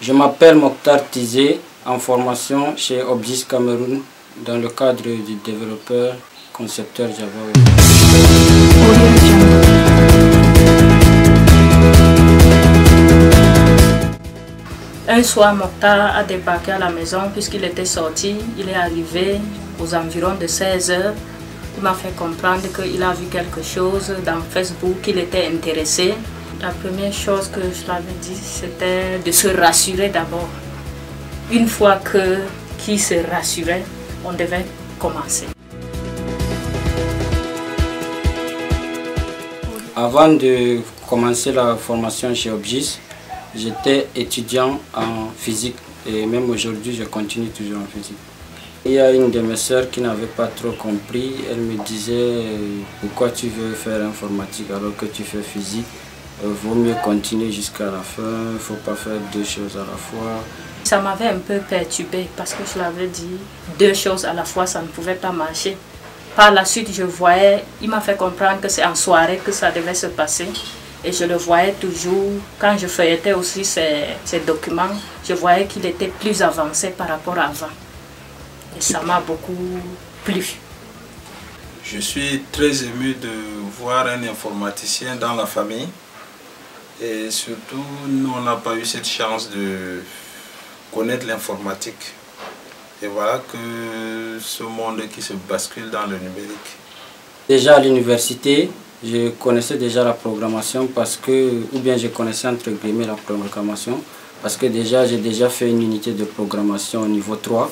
Je m'appelle Mokhtar Tizé, en formation chez Obgis Cameroun dans le cadre du développeur concepteur Java. Un soir, Mokhtar a débarqué à la maison puisqu'il était sorti. Il est arrivé aux environs de 16 h. Il m'a fait comprendre qu'il a vu quelque chose dans Facebook, qu'il était intéressé. La première chose que je l'avais dit, c'était de se rassurer d'abord. Une fois qu'il se rassurait, on devait commencer. Avant de commencer la formation chez Obgis, j'étais étudiant en physique et même aujourd'hui je continue toujours en physique. Il y a une de mes sœurs qui n'avait pas trop compris. Elle me disait pourquoi tu veux faire informatique alors que tu fais physique. Vaut mieux continuer jusqu'à la fin, il ne faut pas faire deux choses à la fois. Ça m'avait un peu perturbée parce que je l'avais dit, deux choses à la fois ça ne pouvait pas marcher. Par la suite je voyais, il m'a fait comprendre que c'est en soirée que ça devait se passer. Et je le voyais toujours, quand je feuilletais aussi ces documents, je voyais qu'il était plus avancé par rapport à avant. Et ça m'a beaucoup plu. Je suis très ému de voir un informaticien dans la famille. Et surtout, nous, on n'a pas eu cette chance de connaître l'informatique. Et voilà que ce monde qui se bascule dans le numérique. Déjà à l'université, je connaissais déjà la programmation parce que, ou bien je connaissais entre guillemets la programmation, parce que déjà j'ai déjà fait une unité de programmation au niveau 3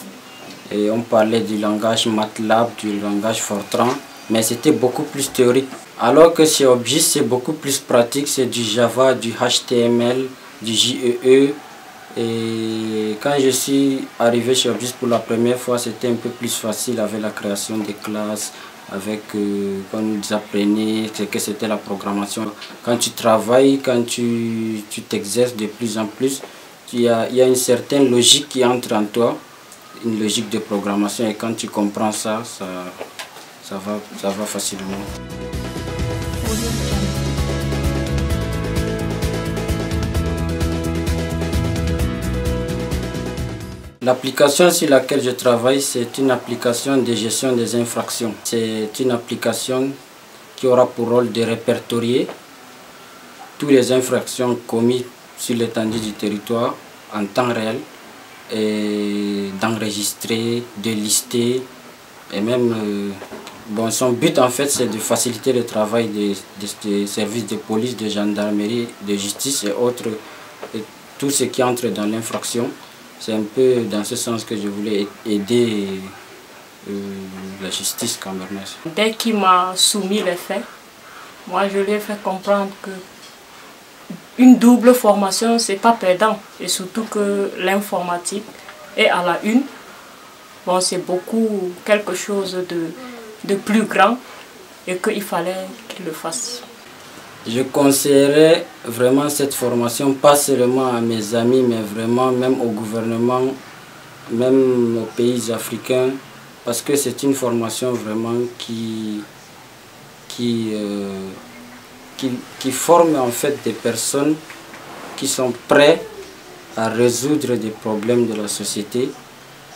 et on parlait du langage MATLAB, du langage Fortran, mais c'était beaucoup plus théorique. Alors que chez Obgis c'est beaucoup plus pratique, c'est du Java, du HTML, du JEE. Et quand je suis arrivé chez Obgis pour la première fois, c'était un peu plus facile avec la création des classes, avec quand nous apprenait ce que c'était la programmation. Quand tu travailles, quand tu t'exerces de plus en plus, il y a une certaine logique qui entre en toi, une logique de programmation, et quand tu comprends ça, ça va facilement. L'application sur laquelle je travaille, c'est une application de gestion des infractions. C'est une application qui aura pour rôle de répertorier toutes les infractions commises sur l'étendue du territoire en temps réel, et d'enregistrer, de lister, et même son but en fait c'est de faciliter le travail des services de police, de gendarmerie, de justice et autres, et tout ce qui entre dans l'infraction. C'est un peu dans ce sens que je voulais aider la justice camerounaise. Dès qu'il m'a soumis les faits, moi je lui ai fait comprendre que une double formation c'est pas perdant, et surtout que l'informatique est à la une. Bon, c'est beaucoup quelque chose de plus grand et qu'il fallait qu'il le fasse. Je conseillerais vraiment cette formation, pas seulement à mes amis, mais vraiment même au gouvernement, même aux pays africains, parce que c'est une formation vraiment qui forme en fait des personnes qui sont prêtes à résoudre des problèmes de la société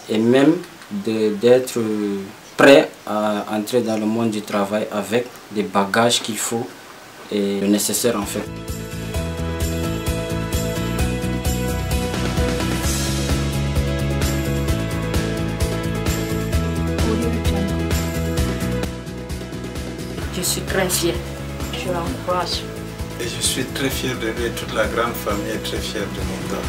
et même d'être prêts à entrer dans le monde du travail avec des bagages qu'il faut et le nécessaire en fait. Je suis très fière, je l'encourage. Et je suis très fier de lui, et toute la grande famille est très fière de Mokhtar.